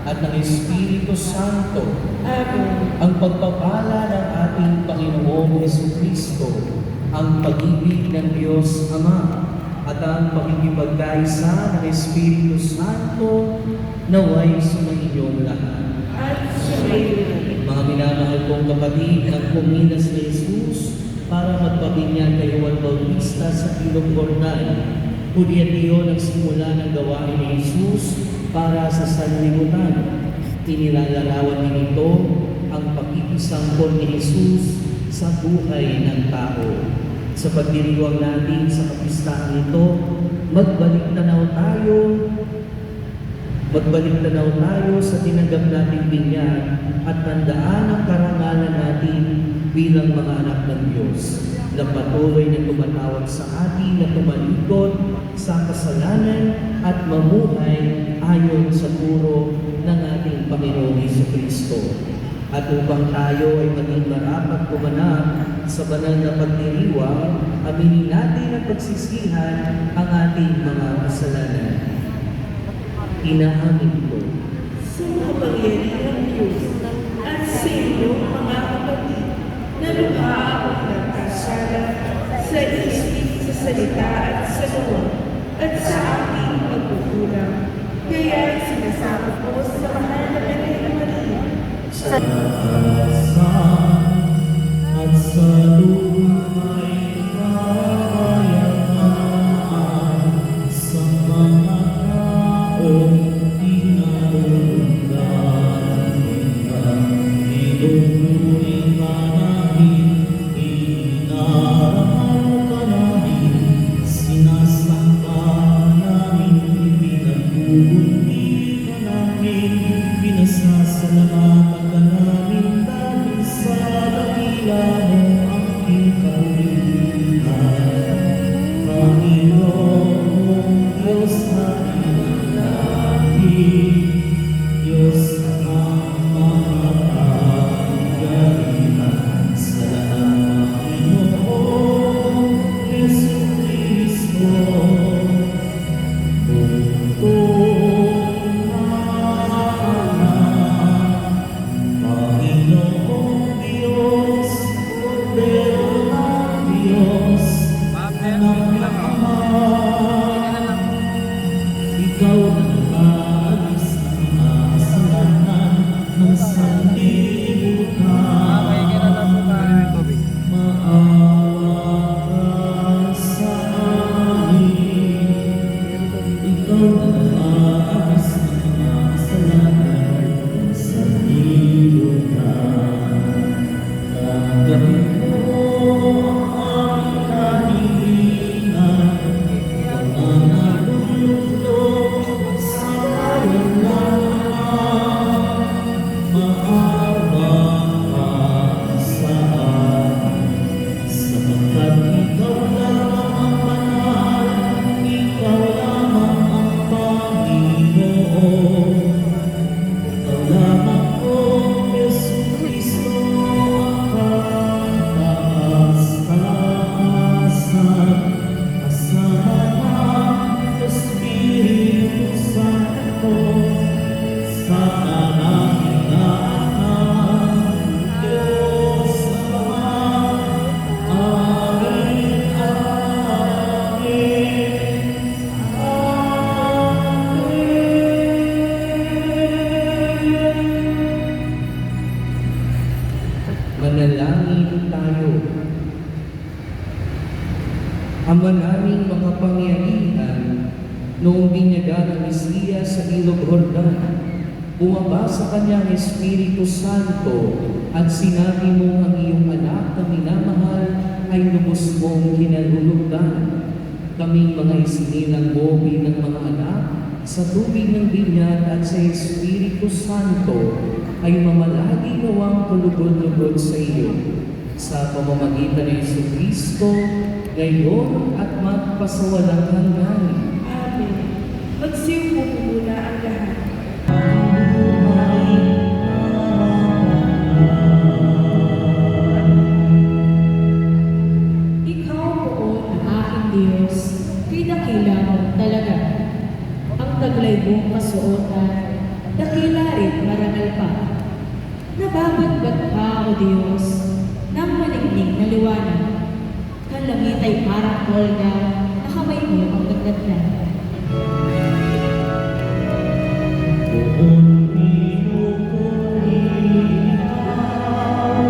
at ng Espiritu Santo. Amen. Ang pagpapala ng ating Panginoong Jesucristo, ang pag-ibig ng Diyos Ama, at ang pagkikipagkaisa ng Espiritu Santo naway sumainyong lahat. At sumayin. Mga minamahal kong kapatid, ang puminas ni Jesus para magpabinyan kay Juan Bautista sa Ilog Jordan. Kulian niyo nagsimula ng gawain ni Jesus para sa sanlibutan. Inilalarawan din ito ang pakikisanggol ni Jesus sa buhay ng tao. Sa pagdiriwang natin sa kapistahan ito, magbalik tanaw tayo sa tinanggap nating binyan at tandaan ang karangalan natin bilang mga anak ng Diyos na patuloy na tumatawag sa atin na tumalikod sa kasalanan at mamuhay ayon sa turo ng ating Panginoong Jesucristo. At upang tayo ay maging marapat kumanap sa banal na pagdiriwang, aminin natin at pagsisihan ang ating mga kasalanan. Inaamin ko Sa kapangyarihan ng Diyos at sa inyo, mga kapatid, na lukha akong nagkasala sa isip, sa salita at sa gawa, at sa aking pagkukulang. Kaya sinasama ko sa mahal na Birhen Maria, sa at sa lumay kahayahan sa mga taong tinarundan nila. Inunuring ka namin, inaaraman ka namin, sinasamba namin, pinagbubuti ka namin, pinasasalamatan ka namin dahil sa dakila mo ang ikawihan. Panginoon Diyos na inalangin, Diyos ang makapangyarihan, salamat Panginoon Jesucristo. Panginoong Diyos, Kordero ng Diyos, Anak ng Ama, Ikaw na nag-aalis ng mga kasalanan ng sanlibutan. Maawa ka sa amin. Ikaw na nag-aalis ng mga kasalanan ng sanlibutan. Tanggapin mo ang aming kahilingan, ang mga nalulugdog sa bayan ng Ama. Maawa ka sa amin, sapagkat ikaw lamang ang banal, ikaw lamang ang Panginoon. Ikaw lamang o Jesucristo ang kataas-taasan, kasama ng Espiritu Santo, sa kadahilanan ng Diyos Ama. Amen. Manalangin tayo. Ama naming makapangyarihan, noong binyagan ang Mesiya sa Ilog Jordan, bumaba sa kanyang Espiritu Santo at sinabi mo ang iyong anak na minamahal ay lubos mong kinalulugdan. Kaming mga isinilang mo bilang mga anak sa tubig ng binyag at sa Espiritu Santo ay mamalagi nawang kulugod-lugod sa iyo. Sa pamamagitan ng Jesucristo, ngayon at magpasawalang hanggan. Amen. Magsiupo po muna ang lahat. Ikaw poon ang aking Diyos, kinakila mo talaga. Ang taglay mong kasuotan, dakila rin Nababatbat ka, O Diyos, ng maligning na liwanag. Ang langit ay parang kolga na kamay mo ang nagdadlan. Buong pinupuri ikaw,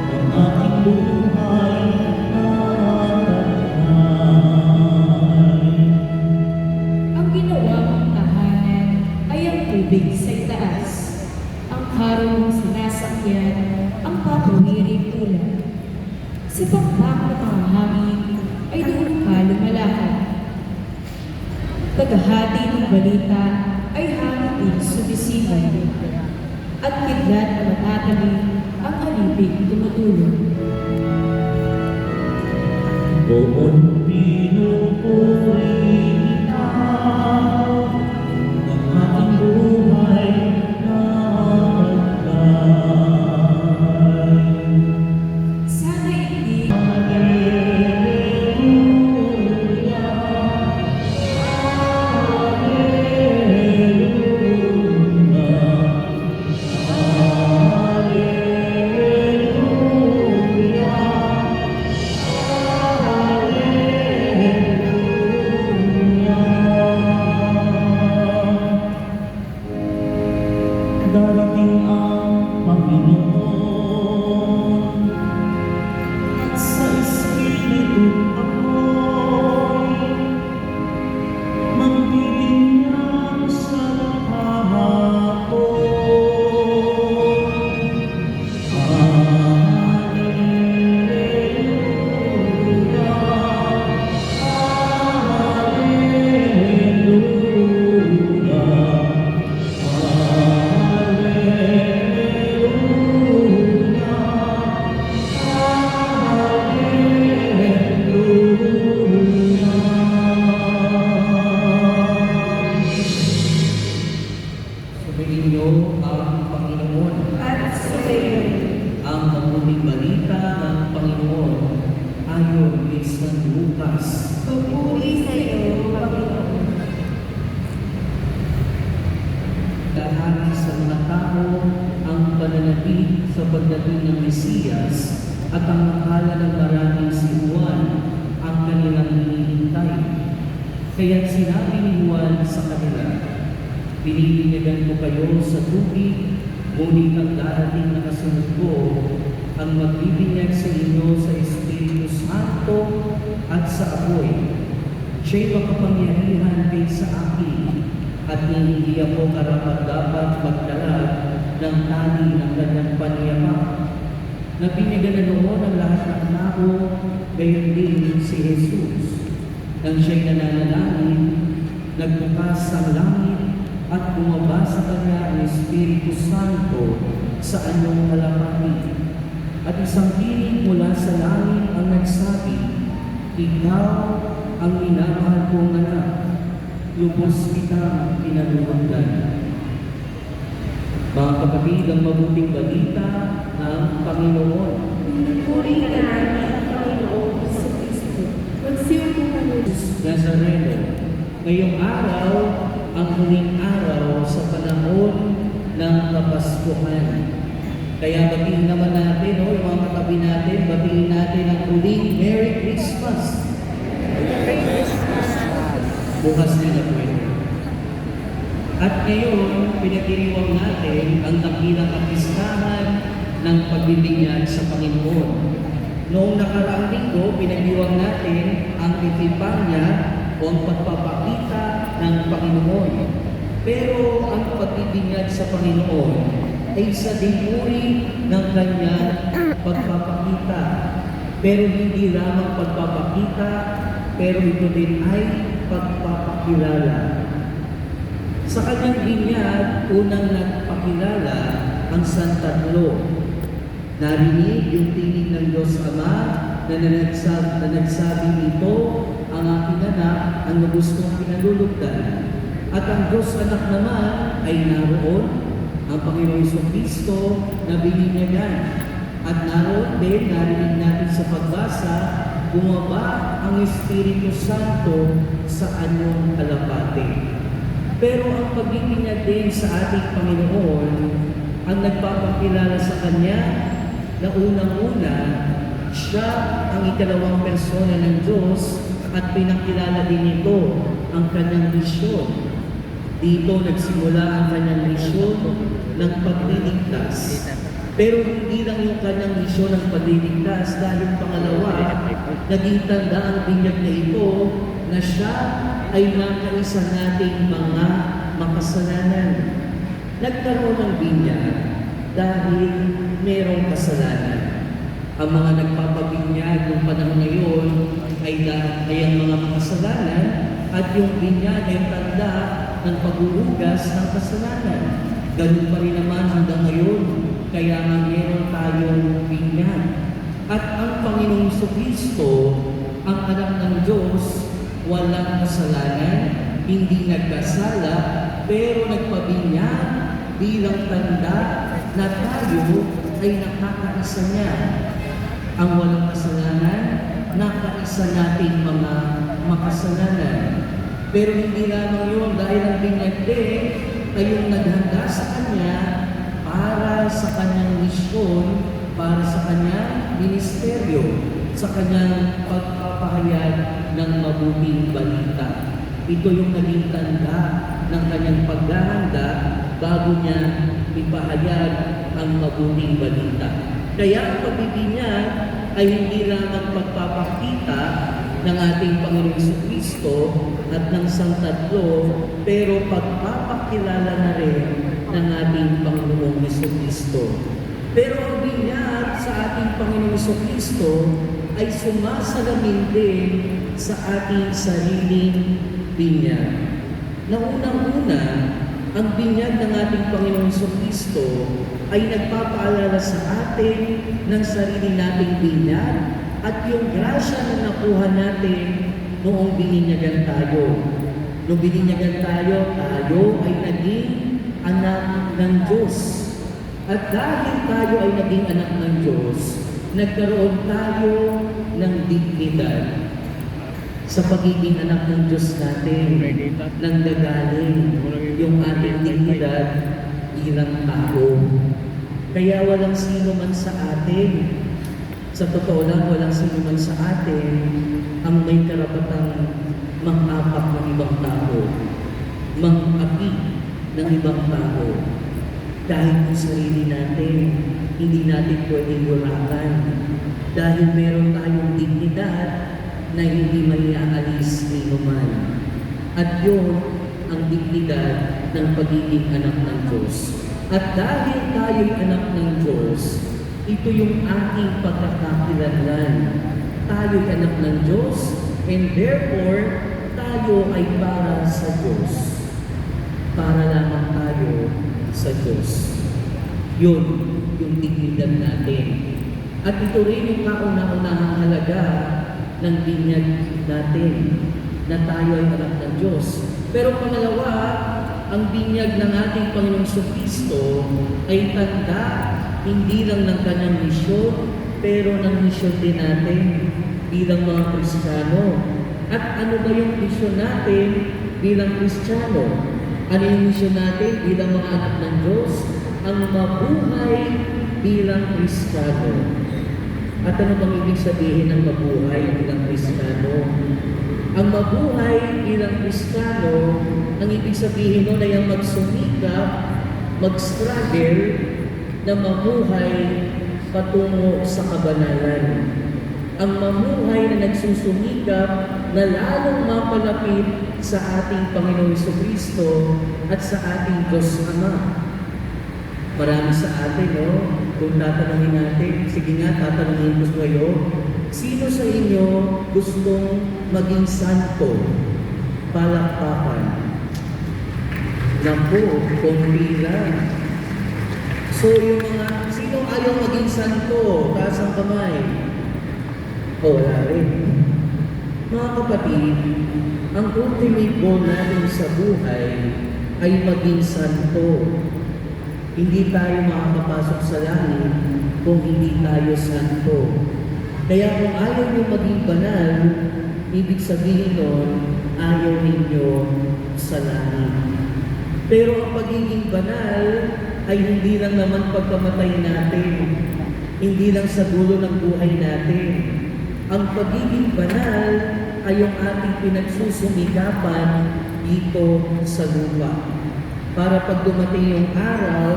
ang aking buhay Ang ginawa mong tahanan ay ang tubig sa itaas. Ang karo mong sinasakyan, ang papawiring tulad. Sa pakpak ng mga hangin ay doon ka lumalakad. Paghahati ng balita ay hangin din sumisibay. At kidlat na matatabi ang alipig tumutulong. Buong pinupuri ikaw, ang aking buhay na taglay. Sana hindi Darating ang Panginoon at sa Espiritu ako'y magbibinyag sa kahapon. Alleluia, Alleluia. Sumayin niyo ang Panginoon, At sumayon. ang mabuting balita ng Panginoon ayon kay San Lucas. Pupuri sa iyo, Panginoon. Lahati sa mga tao ang pananatili sa pagdating ng Mesiyas at ang akala ng maraming si Juan ang kanilang hinihintay. Kaya sinabi ni Juan sa kanila, "Binibinyagan ko kayo sa tubig, ngunit ang darating na kasunod ko ang magbibinyag sa inyo sa Espiritu Santo at sa apoy. Siya'y makapangyarihan kaysa akin, at hindi ako karapat-dapat magdala ng tali ng kanyang paniyamak. Napinyagan na noon ang lahat ng tao, gayon din si Jesus. Nang siya'y nananalangin, nagbukas ang langit at bumaba sa kanya ang Espiritu Santo sa anyong kalapati. At isang tinig mula sa langit ang nagsabi, "Ikaw ang minamahal kong anak, lubos kitang pinalulundan." Mga kapatid, ang mabuting balita ng Panginoon. Puri ka namin, Panginoon sa Kristo. Magsiyo po kami. Nazareno, ngayong araw, ang huling araw sa panahon ng Kapaskuhan. Kaya batiin naman natin, yung mga katabi natin, batiin natin ang huling Merry Christmas. Bukas nila pwede. At ngayon, pinagdiriwang natin ang dakilang kapistahan ng pagbibinyag sa Panginoon. Noong nakaraang linggo, pinagdiwang natin ang Epipanya o ang pagpapakita ng Panginoon. Pero ang pagbibinyag sa Panginoon ay sa dinuri ng kanyang pagpapakita. Pero hindi lamang pagpapakita, pero ito din ay pagpapakilala. Sa kanyang binyag, unang nagpakilala ang Santatlo. Narinig yung tinig ng Diyos Ama na nagsabi nito, "Ang aking anak, ang lubos kong pinalulugdan." At ang Diyos Anak naman ay naroon, ang Panginoong Jesucristo na bininyagan. At naroon din, narinig natin sa pagbasa, bumaba ang Espiritu Santo sa anyong kalapate. Pero ang pagbibinyag din sa ating Panginoon ang nagpapakilala sa Kanya na unang-una, siya ang ikalawang persona ng Diyos at pinakilala din ito ang Kanyang misyon. Dito nagsimula ang Kanyang misyon ng pagliligtas. Pero hindi lang yung Kanyang misyon ng pagliligtas dahil pangalawa, naging tanda ang binyag na ito na siya ay nakaisa nating mga makasalanan. Nagkaroon ng binyag dahil merong kasalanan. Ang mga nagpapabinyag ng panahon ngayon ay ang mga makasalanan at yung binyag ay tanda ng paghuhugas ng kasalanan. Ganun pa rin naman hanggang ngayon, kaya nga meron tayong binyag. At ang Panginoong Jesucristo, ang anak ng Diyos, walang kasalanan, hindi nagkasala, pero nagpabinyag bilang tanda na tayo ay nakakaisa niya. Ang walang kasalanan, nakaisa nating mga makasalanan. Pero hindi lamang yun dahil ang binyag din ay yung naghanda sa Kanya para sa Kanyang misyon, para sa Kanyang ministeryo, sa Kanyang pagpapahayag ng mabuting balita. Ito yung naging tanda ng Kanyang paghahanda bago niya ipahayag ang mabuting balita. Kaya ang pagbibinyag ay hindi lamang pagpapakita ng ating Panginoong Jesucristo at ng Santatlo, pero pagpapakilala na rin ng ating Panginoong Jesucristo. Pero ang binyag sa ating Panginoong Jesucristo ay sumasalamin din sa ating sariling binyag. Na unang-una, ang binyag ng ating Panginoong Jesucristo ay nagpapaalala sa atin ng sarili nating binyag at yung grasya na nakuha natin noong bininyagan tayo. Noong bininyagan tayo ay naging anak ng Diyos. At dahil tayo ay naging anak ng Diyos, nagkaroon tayo ng dignidad. Sa pagiging anak ng Diyos natin, nanggagaling yung ating dignidad bilang tao. Kaya walang sino man sa atin, sa totoo lang, walang sino man sa atin ang may karapatang mang-apak ng ibang tao, mang-api ng ibang tao. Dahil kung sarili natin, hindi natin pwedeng burakan. Dahil meron tayong dignidad na hindi maiaalis ni man. At yun ang dignidad ng pagiging anak ng Diyos. At dahil tayo'y anak ng Diyos, ito yung ating pagkakakilanlan. Tayo'y anak ng Diyos, and therefore, tayo ay para sa Diyos. Para lamang tayo sa Diyos. Yun, yung dignidad natin. At ito rin yung kauna-unahang halaga ng binyag natin, na tayo ay anak ng Diyos. Pero pangalawa, ang binyag ng ating Panginoong Jesucristo ay tanda hindi lang ng Kanyang misyon, pero ng misyon din natin bilang mga Kristiyano. At ano ba yung misyon natin bilang Kristiyano? Ano yung misyon natin bilang mga anak ng Diyos? Ang mabuhay bilang Kristiyano. At ano bang ibig sabihin ng mabuhay bilang Kristiyano? Ang mabuhay bilang Kristiyano, ang ibig sabihin nun ay ang magsumikap, mag-struggle, na mamuhay patungo sa kabanalan. Ang mamuhay na nagsusumikap na lalong mapalapit sa ating Panginoong Jesucristo at sa ating Diyos Ama. Marami sa atin, no? Kung tatanungin natin, sige nga, tatanungin ko kayo, sino sa inyo gustong maging santo? Palakpakan. Naku, konti lang. So yung mga, sino ayaw maging santo? Taas ang kamay. Wala rin. Mga kapatid, ang ultimate goal natin sa buhay ay maging santo. Hindi tayo makakapasok sa langit kung hindi tayo santo. Kaya kung ayaw nyo maging banal, ibig sabihin nun, ayaw ninyo sa langit. Pero ang pagiging banal ay hindi lang naman pagkamatay natin, hindi lang sa dulo ng buhay natin. Ang pagiging banal ay yung ating pinagsusumikapan dito sa lupa. Para pag dumating yung araw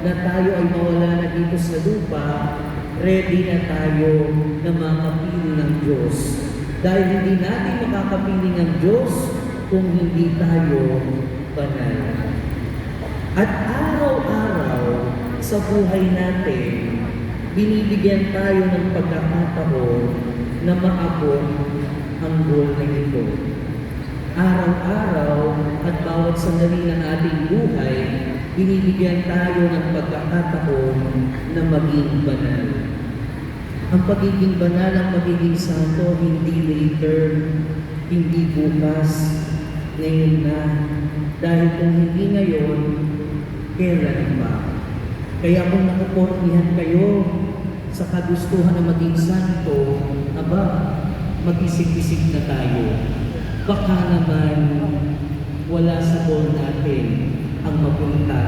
na tayo ay mawala na dito sa lupa, ready na tayo na makapili ng Diyos. Dahil hindi natin makakapili ng Diyos kung hindi tayo banal. At araw-araw sa buhay natin, binibigyan tayo ng pagkakataon na maabot ang goal na ito. Araw-araw at bawat sandali ng ating buhay, binibigyan tayo ng pagkakataon na maging banal. Ang pagiging banal, ang pagiging santo, hindi later, hindi bukas, ngayon na. Dahil kung hindi ngayon, kailan pa? Kaya kung nakupornihan kayo sa kagustuhan na maging santo, aba, mag-isip-isip na tayo. Baka naman wala sa goal natin ang mapunta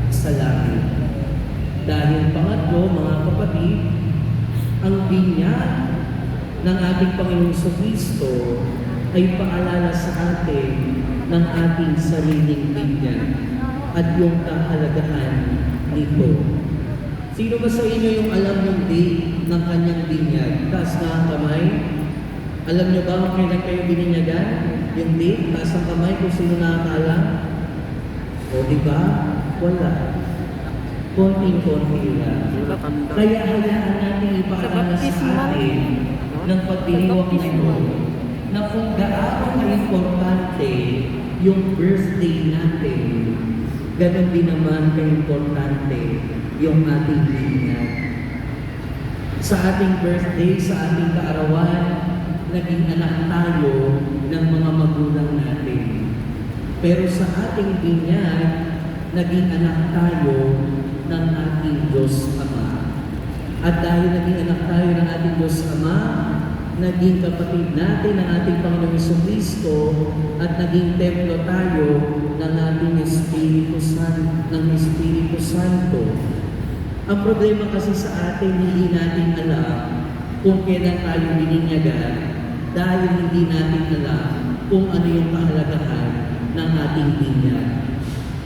sa langit. Dahil pangatlo, mga kapatid, ang binyag ng ating Panginoong Kristo ay paalala sa atin ng ating sariling binyag at yung kahalagahan nito. Sino ba sa inyo yung alam ng date ng kanyang binyag? Taas na ang kamay. Alam niyo ba kung kailan kayo bininyagan? Yung date, taas ang kamay kung sino nakakaalam. O diba? Wala. Konting-konti lang. Kaya hayaan natin ipaalala sa atin ng pagdiriwang na ito na kung gaano ka-importante yung birthday natin, ganun din naman ka-importante yung ating binyag. Sa ating birthday, sa ating kaarawan, naging anak tayo ng mga magulang natin. Pero sa ating binyag, naging anak tayo ng ating Diyos Ama. At dahil naging anak tayo ng ating Diyos Ama, naging kapatid natin ng ating Panginoong Jesucristo at naging templo tayo ng ating Espiritu Santo. Ang problema kasi sa atin, hindi natin alam kung kailan tayo bininyagan dahil hindi natin alam kung ano yung kahalagahan ng ating binyag.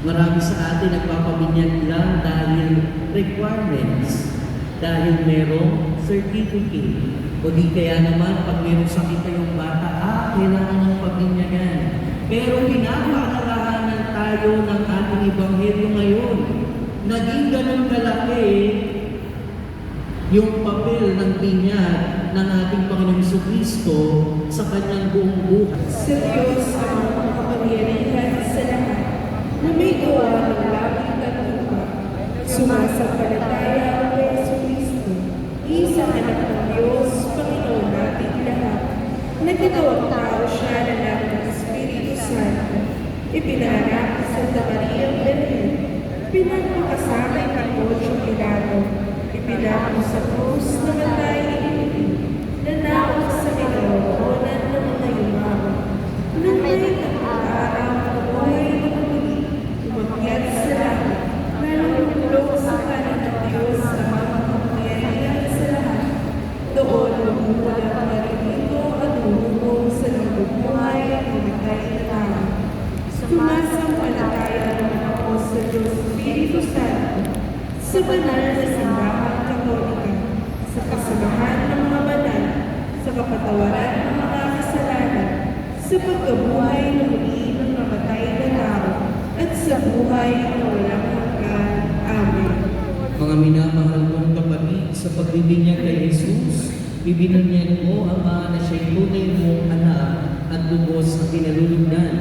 Marami sa atin nagpapabinyag lang dahil requirements, dahil merong certificate. O di kaya naman, pag merong sakit yung bata, kailangan ng pabinyagan. Pero pinapaalalahanan tayo ng ating Ebanghelyo ngayon. Naging ganun kalaki yung papel ng binyag ng ating Panginoong Jesucristo sa kanyang buong buhay. Sa Diyos ang makapangyarihan sa lahat, na may gawa ng langit at lupa. Sumasampalataya ang Jesucristo, isang anak ng Diyos, Panginoon natin lahat. Nagkatawang tao siya na ng Espiritu Santo. Ipinanganak sa Santa Maria Virgen. Pinagpakasamay ng Poncio Pilato. Ipinako sa krus na matay inilipin. Nanawag sa kinaroonan ng mga yumawa. Nang may araw na buhay na pagiging, umakyat sa langit, nalululog sa kanan ng Diyos sa mga makapangyarihan sa lahat. Doon magmumula marito at humubog sa nagbubuhay at namatay na tao. Sumasampalataya naman ako sa Diyos Espiritu Santo, sa banal na simbahan Katolika, sa kasamahan ng mga banal, sa kapatawaran ng mga kasalanan, sa pagkabuhay na muli ng namatay na tao, at sa buhay na walang hanggan. Amen. Mga minamahal kong kapatid, sa pagbibinyag kay Jesus, ibinunyag mo, Ama, na siya'y tunay mong anak at lubos ang pinalulugdan.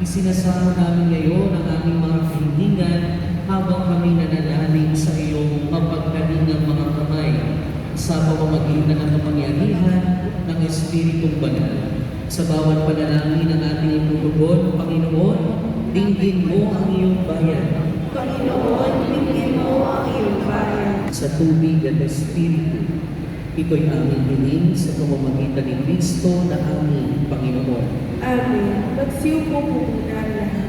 Isinasama namin ngayon ang aming mga kahilingan habang kami nananalig sa iyong mapagkalingang mga kamay sa pamamagitan ng kapangyarihan ng Espiritong Banal. Sa bawat panalangin ng ating inutugon, Panginoon, dinggin mo ang iyong bayan. Panginoon, bigyan mo ang iyong bayan. Sa tubig at Espiritu, ito'y aming hiling sa pamamagitan ni Kristo na aming Panginoon. Amen. Magsiupo po muna lahat.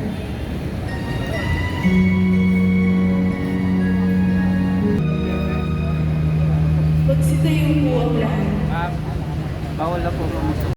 Magtayo po ang lahat. Bawal na po pumusok.